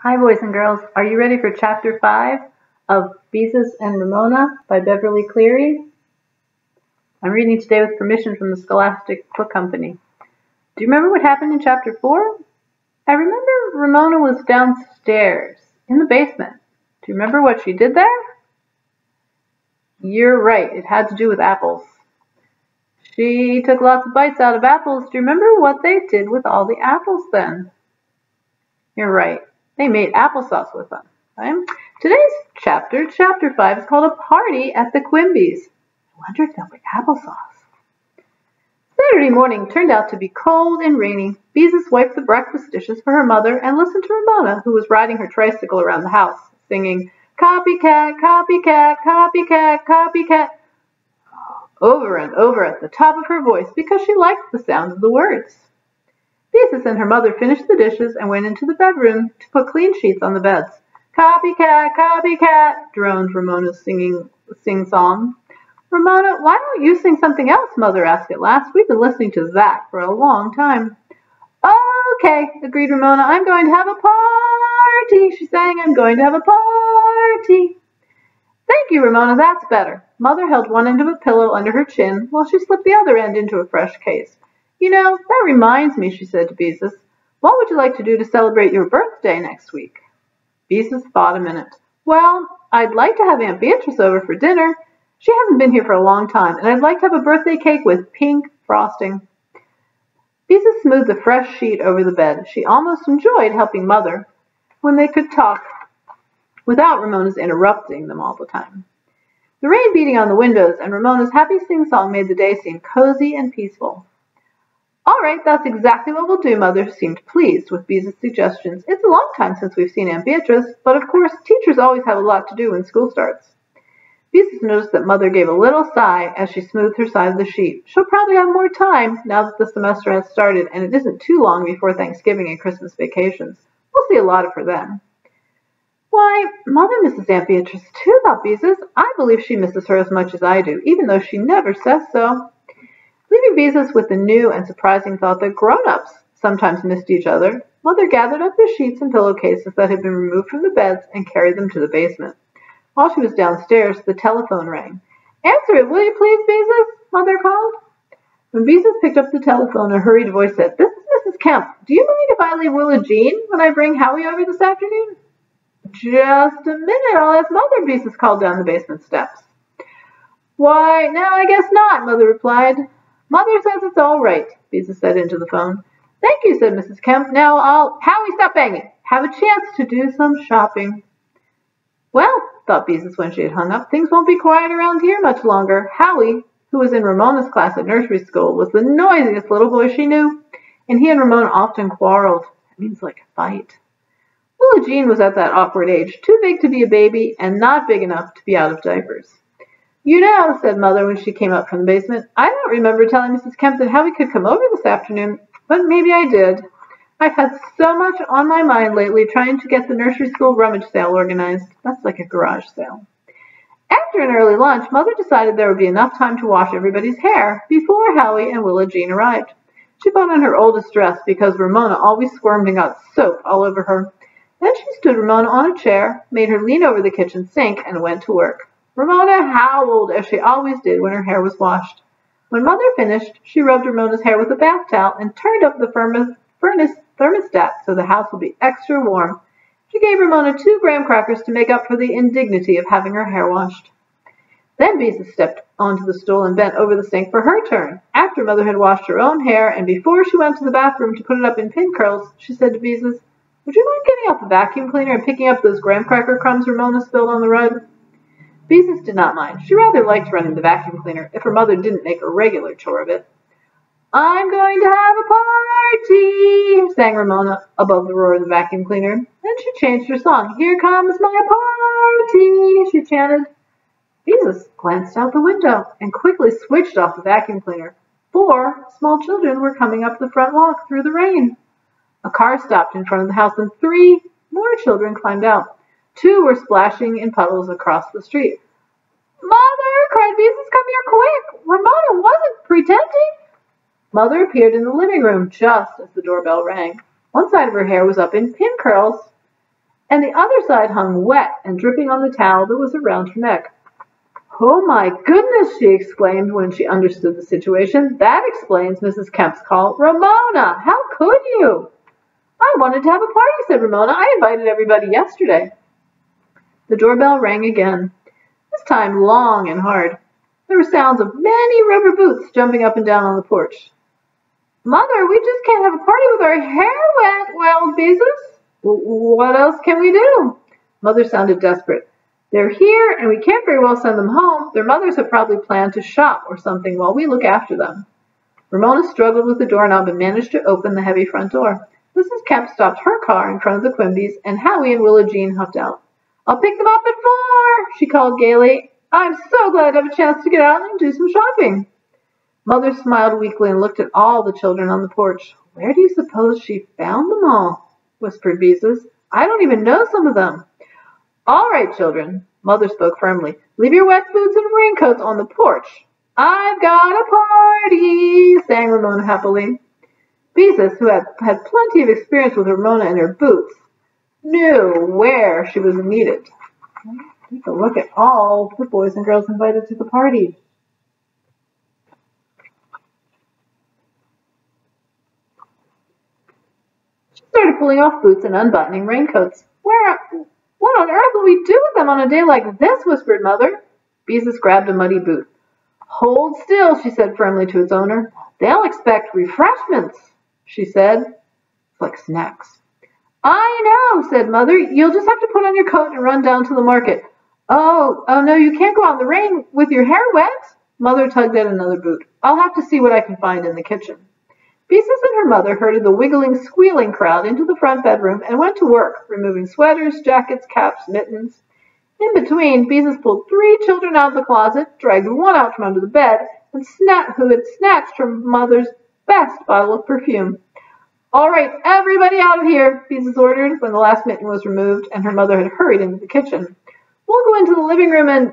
Hi, boys and girls. Are you ready for Chapter 5 of Beezus and Ramona by Beverly Cleary? I'm reading today with permission from the Scholastic Book Company. Do you remember what happened in Chapter 4? I remember Ramona was downstairs in the basement. Do you remember what she did there? You're right. It had to do with apples. She took lots of bites out of apples. Do you remember what they did with all the apples then? You're right. They made applesauce with them. Okay? Today's chapter 5, is called A Party at the Quimby's. I wonder if there'll be applesauce. Saturday morning turned out to be cold and rainy. Beezus wiped the breakfast dishes for her mother and listened to Ramona, who was riding her tricycle around the house, singing, "Copycat, copycat, copycat, copycat," over and over at the top of her voice because she liked the sound of the words. Beezus and her mother finished the dishes and went into the bedroom to put clean sheets on the beds. "Copycat, copycat," droned Ramona's sing-song. "Ramona, why don't you sing something else?" Mother asked at last. "We've been listening to that for a long time." "Okay," agreed Ramona. "I'm going to have a party," she sang. "I'm going to have a party." "Thank you, Ramona, that's better." Mother held one end of a pillow under her chin while she slipped the other end into a fresh case. "You know, that reminds me," she said to Beezus. "What would you like to do to celebrate your birthday next week?" Beezus thought a minute. "Well, I'd like to have Aunt Beatrice over for dinner. She hasn't been here for a long time, and I'd like to have a birthday cake with pink frosting." Beezus smoothed the fresh sheet over the bed. She almost enjoyed helping Mother when they could talk without Ramona's interrupting them all the time. The rain beating on the windows and Ramona's happy sing-song made the day seem cozy and peaceful. "All right, that's exactly what we'll do." Mother seemed pleased with Beezus' suggestions. "It's a long time since we've seen Aunt Beatrice, but of course teachers always have a lot to do when school starts." Beezus noticed that Mother gave a little sigh as she smoothed her side of the sheet. She'll probably have more time now that the semester has started, and it isn't too long before Thanksgiving and Christmas vacations. We'll see a lot of her then. "Why, Mother misses Aunt Beatrice too," thought Beezus. "I believe she misses her as much as I do, even though she never says so." Leaving Beezus with the new and surprising thought that grown-ups sometimes missed each other, Mother gathered up the sheets and pillowcases that had been removed from the beds and carried them to the basement. While she was downstairs, the telephone rang. "Answer it, will you please, Beezus?" Mother called. When Beezus picked up the telephone, a hurried voice said, "This is Mrs. Kemp. Do you mind if I leave Willa Jean when I bring Howie over this afternoon?" "Just a minute, I'll ask Mother," Beezus called down the basement steps. "Why, no, I guess not," Mother replied. "Mother says it's all right," Beezus said into the phone. "Thank you," said Mrs. Kemp. "Now Howie, stop banging. Have a chance to do some shopping." "Well," thought Beezus when she had hung up, "things won't be quiet around here much longer." Howie, who was in Ramona's class at nursery school, was the noisiest little boy she knew, and he and Ramona often quarreled. It means like a fight. Willa Jean was at that awkward age, too big to be a baby and not big enough to be out of diapers. "You know," said Mother when she came up from the basement, "I don't remember telling Mrs. Kemp that Howie could come over this afternoon, but maybe I did. I've had so much on my mind lately trying to get the nursery school rummage sale organized." That's like a garage sale. After an early lunch, Mother decided there would be enough time to wash everybody's hair before Howie and Willa Jean arrived. She put on her oldest dress because Ramona always squirmed and got soap all over her. Then she stood Ramona on a chair, made her lean over the kitchen sink, and went to work. Ramona howled, as she always did when her hair was washed. When Mother finished, she rubbed Ramona's hair with a bath towel and turned up the furnace thermostat so the house would be extra warm. She gave Ramona 2 graham crackers to make up for the indignity of having her hair washed. Then Beezus stepped onto the stool and bent over the sink for her turn. After Mother had washed her own hair and before she went to the bathroom to put it up in pin curls, she said to Beezus, "Would you mind getting out the vacuum cleaner and picking up those graham cracker crumbs Ramona spilled on the rug?" Beezus did not mind. She rather liked running the vacuum cleaner if her mother didn't make a regular chore of it. "I'm going to have a party," sang Ramona above the roar of the vacuum cleaner. Then she changed her song. "Here comes my party," she chanted. Beezus glanced out the window and quickly switched off the vacuum cleaner. 4 small children were coming up the front walk through the rain. A car stopped in front of the house and 3 more children climbed out. 2 were splashing in puddles across the street. "Mother!" cried Beezus, "come here quick! Ramona wasn't pretending!" Mother appeared in the living room just as the doorbell rang. One side of her hair was up in pin curls, and the other side hung wet and dripping on the towel that was around her neck. "Oh my goodness," she exclaimed when she understood the situation. "That explains Mrs. Kemp's call. Ramona, how could you?" "I wanted to have a party," said Ramona. "I invited everybody yesterday." The doorbell rang again, this time long and hard. There were sounds of many rubber boots jumping up and down on the porch. "Mother, we just can't have a party with our hair wet," wailed Beezus. "What else can we do?" Mother sounded desperate. "They're here, and we can't very well send them home. Their mothers have probably planned to shop or something while we look after them." Ramona struggled with the doorknob and managed to open the heavy front door. Mrs. Kemp stopped her car in front of the Quimbys, and Howie and Willow Jean huffed out. "I'll pick them up at 4," she called gaily. "I'm so glad to have a chance to get out and do some shopping." Mother smiled weakly and looked at all the children on the porch. "Where do you suppose she found them all?" whispered Beezus. "I don't even know some of them." "All right, children," Mother spoke firmly. "Leave your wet boots and raincoats on the porch." "I've got a party," sang Ramona happily. Beezus, who had plenty of experience with Ramona and her boots, knew where she was needed. Take a look at all the boys and girls invited to the party. She started pulling off boots and unbuttoning raincoats. What on earth will we do with them on a day like this?" whispered Mother. Beezus grabbed a muddy boot. "Hold still," she said firmly to its owner. "They'll expect refreshments," she said. "Like snacks." "I know," said Mother. "You'll just have to put on your coat and run down to the market." Oh, no, you can't go out in the rain with your hair wet." Mother tugged at another boot. "I'll have to see what I can find in the kitchen." Beezus and her mother herded the wiggling, squealing crowd into the front bedroom and went to work, removing sweaters, jackets, caps, mittens. In between, Beezus pulled 3 children out of the closet, dragged one out from under the bed, and who had snatched her mother's best bottle of perfume. "All right, everybody out of here," Beezus ordered when the last mitten was removed and her mother had hurried into the kitchen. "We'll go into the living room and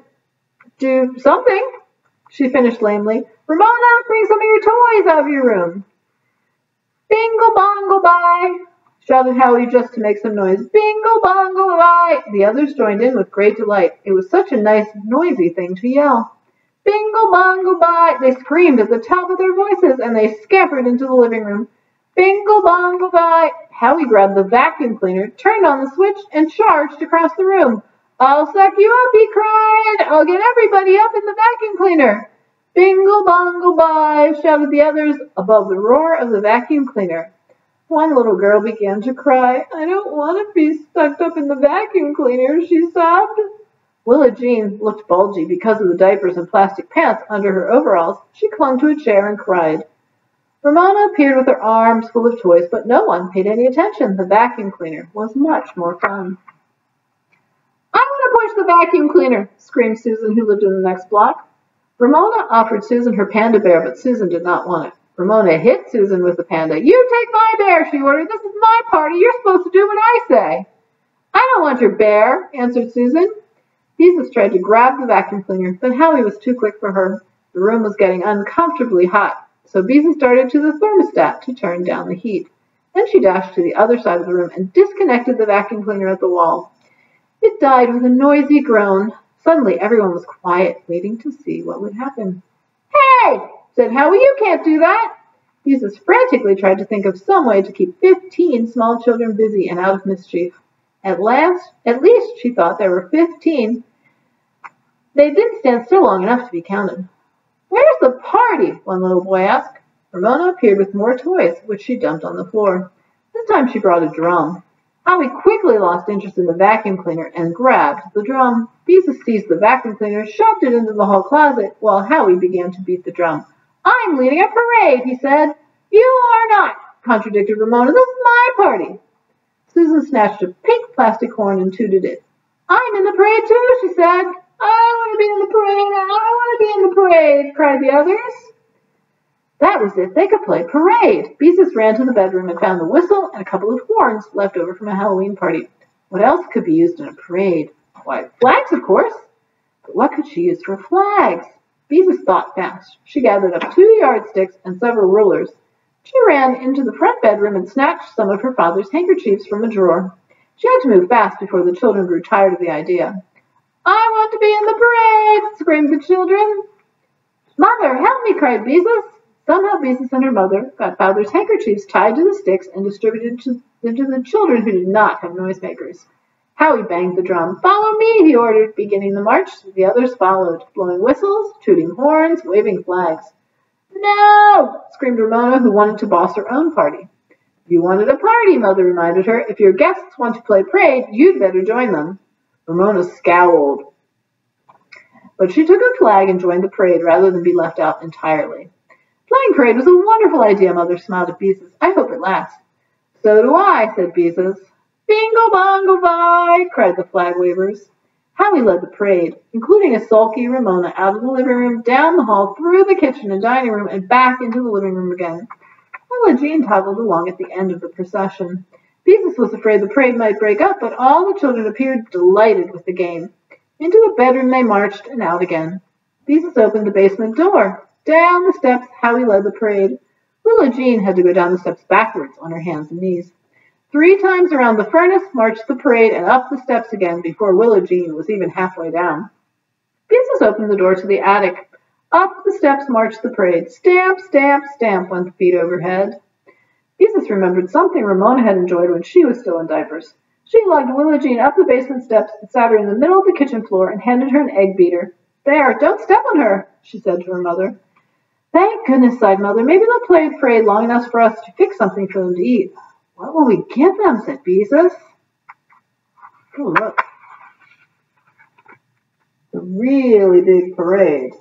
do something," she finished lamely. "Ramona, bring some of your toys out of your room." "Bingo bongo bye," shouted Howie just to make some noise. "Bingo bongo bye." The others joined in with great delight. It was such a nice, noisy thing to yell. "Bingo bongo bye." They screamed at the top of their voices, and they scampered into the living room. "Bingo bongo bye." Howie grabbed the vacuum cleaner, turned on the switch, and charged across the room. "I'll suck you up," he cried. "I'll get everybody up in the vacuum cleaner." "Bingo bongo bye," shouted the others above the roar of the vacuum cleaner. One little girl began to cry. "I don't want to be stuck up in the vacuum cleaner," she sobbed. Willow Jean looked bulgy because of the diapers and plastic pants under her overalls. She clung to a chair and cried. Ramona appeared with her arms full of toys, but no one paid any attention. The vacuum cleaner was much more fun. "I want to push the vacuum cleaner," screamed Susan, who lived in the next block. Ramona offered Susan her panda bear, but Susan did not want it. Ramona hit Susan with the panda. "You take my bear," she ordered. "This is my party. You're supposed to do what I say." "I don't want your bear," answered Susan. Beezus tried to grab the vacuum cleaner, but Howie was too quick for her. The room was getting uncomfortably hot, so Beezus darted to the thermostat to turn down the heat. Then she dashed to the other side of the room and disconnected the vacuum cleaner at the wall. It died with a noisy groan. Suddenly everyone was quiet, waiting to see what would happen. "Hey!" said Howie, "you can't do that." Beezus frantically tried to think of some way to keep 15 small children busy and out of mischief. At least she thought there were 15. They didn't stand still long enough to be counted. "Where's the party?" one little boy asked. Ramona appeared with more toys, which she dumped on the floor. This time she brought a drum. Howie quickly lost interest in the vacuum cleaner and grabbed the drum. Beezus seized the vacuum cleaner, shoved it into the hall closet, while Howie began to beat the drum. "I'm leading a parade," he said. "You are not," contradicted Ramona. "This is my party." Susan snatched a pink plastic horn and tooted it. "I'm in the parade too," she said. "I want to be in the parade. I want to be in the parade," cried the others. That was it. They could play parade. Beezus ran to the bedroom and found the whistle and a couple of horns left over from a Halloween party. What else could be used in a parade? Why, flags, of course. But what could she use for flags? Beezus thought fast. She gathered up 2 yardsticks and several rulers. She ran into the front bedroom and snatched some of her father's handkerchiefs from a drawer. She had to move fast before the children grew tired of the idea. "I want to be in the parade!" screamed the children. "Mother, help me!" cried Beezus. Somehow Beezus and her mother got Bowser's handkerchiefs tied to the sticks and distributed them to the children who did not have noisemakers. Howie banged the drum. "Follow me," he ordered, beginning the march. The others followed, blowing whistles, tooting horns, waving flags. "No!" screamed Ramona, who wanted to boss her own party. "You wanted a party," Mother reminded her. "If your guests want to play parade, you'd better join them." Ramona scowled, but she took a flag and joined the parade rather than be left out entirely. "Playing parade was a wonderful idea," Mother smiled at Beezus. "I hope it lasts." "So do I," said Beezus. "Bingo bongo bye!" cried the flag wavers. Howie led the parade, including a sulky Ramona, out of the living room, down the hall, through the kitchen and dining room, and back into the living room again. Willa Jean toggled along at the end of the procession. Beezus was afraid the parade might break up, but all the children appeared delighted with the game. Into the bedroom they marched, and out again. Beezus opened the basement door. Down the steps Howie led the parade. Willa Jean had to go down the steps backwards on her hands and knees. 3 times around the furnace marched the parade and up the steps again before Willa Jean was even halfway down. Beezus opened the door to the attic. Up the steps marched the parade. Stamp, stamp, stamp went the feet overhead. Beezus remembered something Ramona had enjoyed when she was still in diapers. She lugged Willa Jean up the basement steps and sat her in the middle of the kitchen floor and handed her an egg beater. "There, don't step on her," she said to her mother. "Thank goodness," sighed Mother. "Maybe they'll play parade long enough for us to fix something for them to eat." "What will we give them?" said Beezus. Oh, look. A really big parade.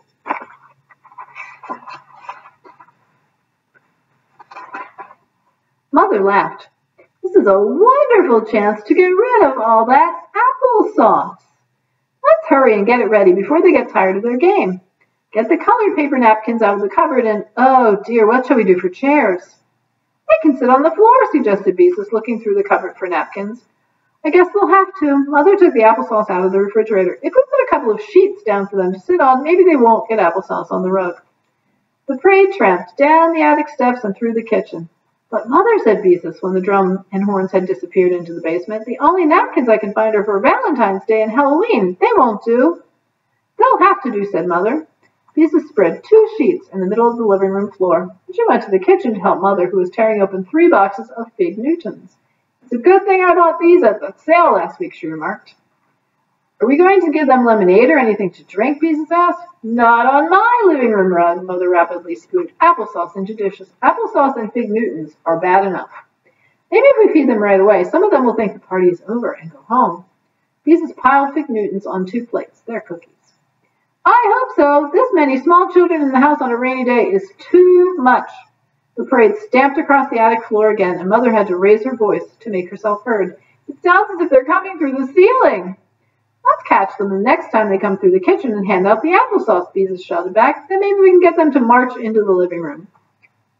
Mother laughed. "This is a wonderful chance to get rid of all that applesauce. Let's hurry and get it ready before they get tired of their game. Get the colored paper napkins out of the cupboard and, oh dear, what shall we do for chairs?" "They can sit on the floor," suggested Beezus, looking through the cupboard for napkins. "I guess they'll have to." Mother took the applesauce out of the refrigerator. "If we put a couple of sheets down for them to sit on, maybe they won't get applesauce on the rug." The parade tramped down the attic steps and through the kitchen. "But Mother," said Beezus, when the drum and horns had disappeared into the basement, "the only napkins I can find are for Valentine's Day and Halloween. They won't do." "They'll have to do," said Mother. Beezus spread 2 sheets in the middle of the living room floor. She went to the kitchen to help Mother, who was tearing open 3 boxes of Fig Newtons. "It's a good thing I bought these at the sale last week," she remarked. "Are we going to give them lemonade or anything to drink?" Beezus asked. "Not on my living room rug." Mother rapidly scooped applesauce into dishes. "Applesauce and Fig Newtons are bad enough. Maybe if we feed them right away, some of them will think the party is over and go home." Beezus piled Fig Newtons on 2 plates. They're cookies. "I hope so. This many small children in the house on a rainy day is too much." The parade stamped across the attic floor again, and Mother had to raise her voice to make herself heard. "It sounds as if they're coming through the ceiling." "Let's catch them the next time they come through the kitchen and hand out the applesauce," Beezus shouted back. "Then maybe we can get them to march into the living room."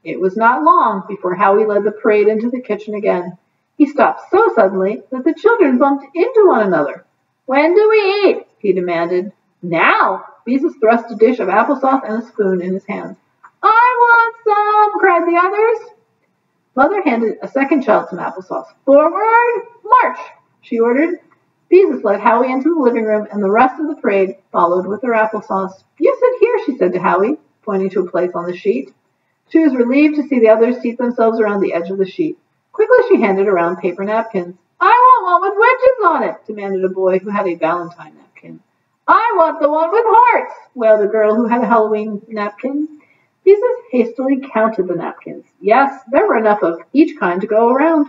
It was not long before Howie led the parade into the kitchen again. He stopped so suddenly that the children bumped into one another. "When do we eat?" he demanded. "Now." Beezus thrust a dish of applesauce and a spoon in his hands. "I want some!" cried the others. Mother handed a second child some applesauce. "Forward, march!" she ordered. Beezus led Howie into the living room, and the rest of the parade followed with their applesauce. "You sit here," she said to Howie, pointing to a place on the sheet. She was relieved to see the others seat themselves around the edge of the sheet. Quickly she handed around paper napkins. "I want one with wedges on it," demanded a boy who had a Valentine napkin. "I want the one with hearts," wailed a girl who had a Halloween napkin. Beezus hastily counted the napkins. Yes, there were enough of each kind to go around.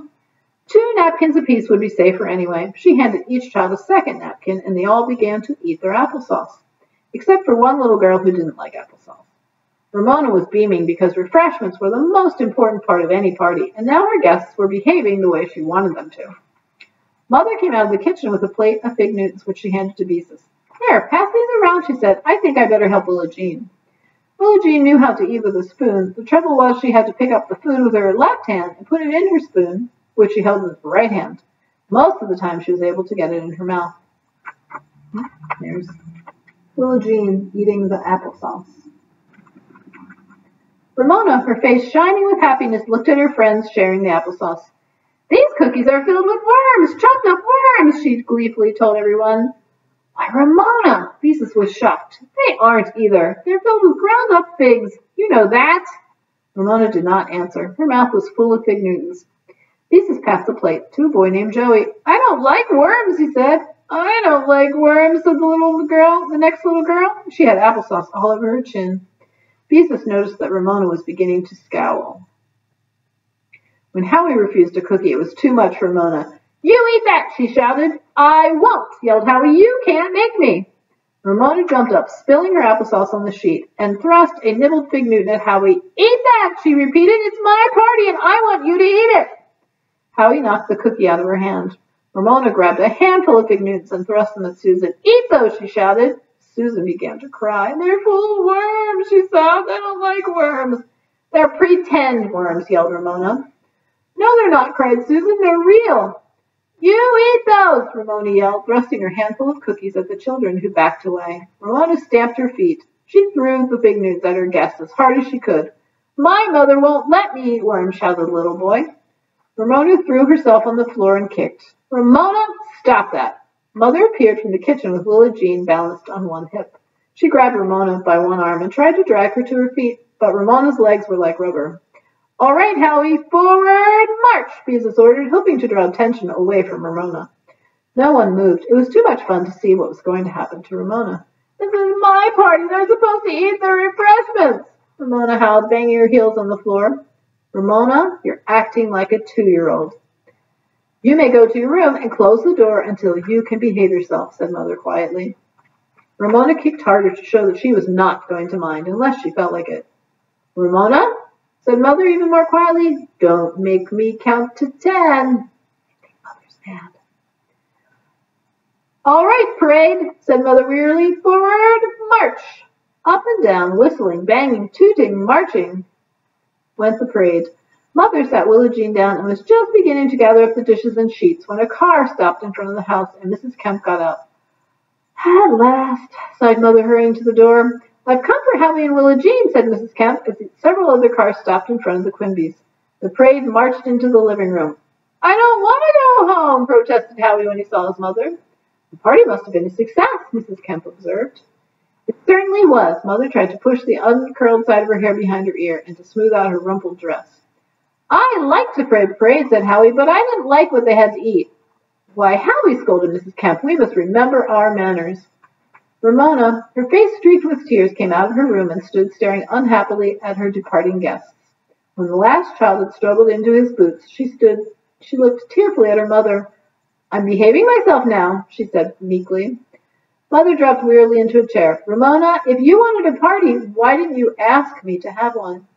2 napkins apiece would be safer anyway. She handed each child a second napkin, and they all began to eat their applesauce, except for one little girl who didn't like applesauce. Ramona was beaming because refreshments were the most important part of any party, and now her guests were behaving the way she wanted them to. Mother came out of the kitchen with a plate of Fig Newtons, which she handed to Beezus. "Here, pass these around," she said. "I think I better help Willa Jean." Willa Jean knew how to eat with a spoon. The trouble was she had to pick up the food with her left hand and put it in her spoon, which she held with her right hand. Most of the time she was able to get it in her mouth. There's Willa Jean eating the applesauce. Ramona, her face shining with happiness, looked at her friends sharing the applesauce. These cookies are filled with worms, chopped up worms, she gleefully told everyone. Why, Ramona! Beezus was shocked. They aren't either. They're filled with ground-up figs. You know that. Ramona did not answer. Her mouth was full of fig Newtons. Beezus passed the plate to a boy named Joey. I don't like worms, he said. I don't like worms, said the next little girl. She had applesauce all over her chin. Beezus noticed that Ramona was beginning to scowl. When Howie refused a cookie, it was too much for Ramona. You eat that, she shouted. I won't, yelled Howie. You can't make me. Ramona jumped up, spilling her applesauce on the sheet, and thrust a nibbled fig Newton at Howie. Eat that, she repeated. It's my party, and I want you to eat it. Howie knocked the cookie out of her hand. Ramona grabbed a handful of fig Newtons and thrust them at Susan. Eat those, she shouted. Susan began to cry. They're full of worms, she sobbed. I don't like worms. They're pretend worms, yelled Ramona. No, they're not, cried Susan. They're real. You eat those, Ramona yelled, thrusting her handful of cookies at the children who backed away. Ramona stamped her feet. She threw the fig Newtons at her guests as hard as she could. My mother won't let me eat worms, shouted the little boy. Ramona threw herself on the floor and kicked. Ramona, stop that. Mother appeared from the kitchen with Willa Jean balanced on one hip. She grabbed Ramona by one arm and tried to drag her to her feet, but Ramona's legs were like rubber. All right, Howie, forward march, Beezus ordered, hoping to draw attention away from Ramona. No one moved. It was too much fun to see what was going to happen to Ramona. This is my party. They're supposed to eat their refreshments, Ramona howled, banging her heels on the floor. Ramona, you're acting like a 2-year-old. You may go to your room and close the door until you can behave yourself, said Mother quietly. Ramona kicked harder to show that she was not going to mind, unless she felt like it. Ramona, said Mother even more quietly, don't make me count to 10. I think Mother's mad. All right, parade, said Mother wearily. Forward, march. Up and down, whistling, banging, tooting, marching, went the parade. Mother sat Willa Jean down and was just beginning to gather up the dishes and sheets when a car stopped in front of the house and Mrs. Kemp got out. At last, sighed Mother, hurrying to the door. I've come for Howie and Willa Jean, said Mrs. Kemp, as several other cars stopped in front of the Quimbys. The parade marched into the living room. I don't want to go home, protested Howie when he saw his mother. The party must have been a success, Mrs. Kemp observed. It certainly was. Mother tried to push the uncurled side of her hair behind her ear and to smooth out her rumpled dress. I liked the parade, said Howie, but I didn't like what they had to eat. Why, Howie, scolded Mrs. Kemp, we must remember our manners. Ramona, her face streaked with tears, came out of her room and stood staring unhappily at her departing guests. When the last child had struggled into his boots, she looked tearfully at her mother. I'm behaving myself now, she said meekly. Mother dropped wearily into a chair. Ramona, if you wanted a party, why didn't you ask me to have one?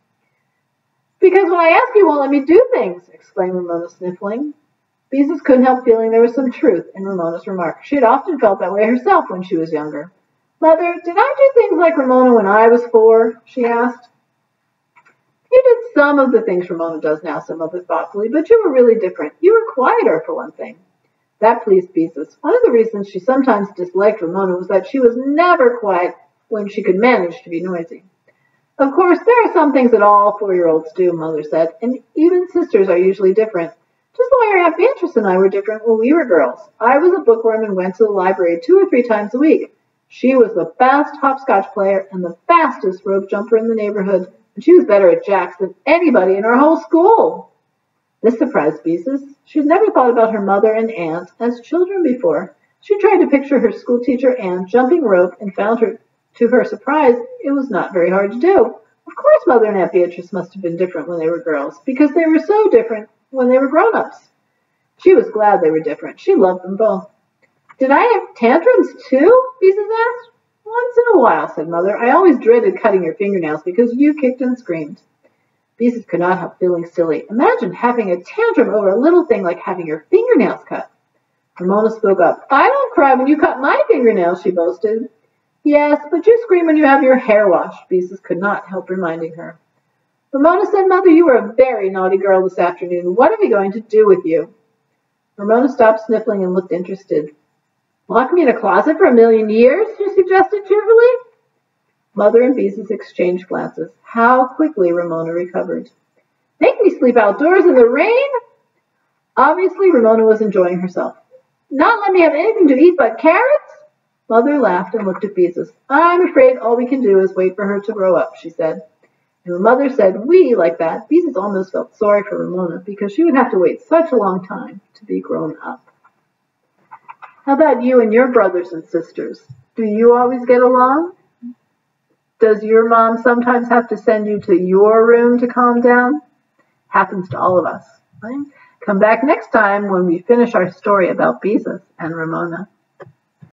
Because when I ask you won't let me do things, exclaimed Ramona, sniffling. Beezus couldn't help feeling there was some truth in Ramona's remark. She had often felt that way herself when she was younger. Mother, did I do things like Ramona when I was 4? She asked. You did some of the things Ramona does now, said Mother thoughtfully, but you were really different. You were quieter, for one thing. That pleased Beezus. One of the reasons she sometimes disliked Ramona was that she was never quiet when she could manage to be noisy. Of course, there are some things that all 4-year-olds do, Mother said, and even sisters are usually different. Just the way our Aunt Beatrice and I were different when we were girls. I was a bookworm and went to the library 2 or 3 times a week. She was the best hopscotch player and the fastest rope jumper in the neighborhood, and she was better at jacks than anybody in our whole school. This surprised Beezus. She had never thought about her mother and aunt as children before. She tried to picture her schoolteacher Anne jumping rope and found to her surprise, it was not very hard to do. Of course Mother and Aunt Beatrice must have been different when they were girls, because they were so different when they were grown-ups. She was glad they were different. She loved them both. Did I have tantrums too? Beezus asked. Once in a while, said Mother. I always dreaded cutting your fingernails because you kicked and screamed. Beezus could not help feeling silly. Imagine having a tantrum over a little thing like having your fingernails cut. Ramona spoke up. I don't cry when you cut my fingernails, she boasted. Yes, but you scream when you have your hair washed, Beezus could not help reminding her. Ramona said, Mother, you were a very naughty girl this afternoon. What are we going to do with you? Ramona stopped sniffling and looked interested. Lock me in a closet for 1,000,000 years, she suggested cheerfully. Mother and Beezus exchanged glances. How quickly Ramona recovered. Make me sleep outdoors in the rain? Obviously, Ramona was enjoying herself. Not let me have anything to eat but carrots? Mother laughed and looked at Beezus. I'm afraid all we can do is wait for her to grow up, she said. And when Mother said we like that, Beezus almost felt sorry for Ramona because she would have to wait such a long time to be grown up. How about you and your brothers and sisters? Do you always get along? Does your mom sometimes have to send you to your room to calm down? Happens to all of us. Right? Come back next time when we finish our story about Beezus and Ramona.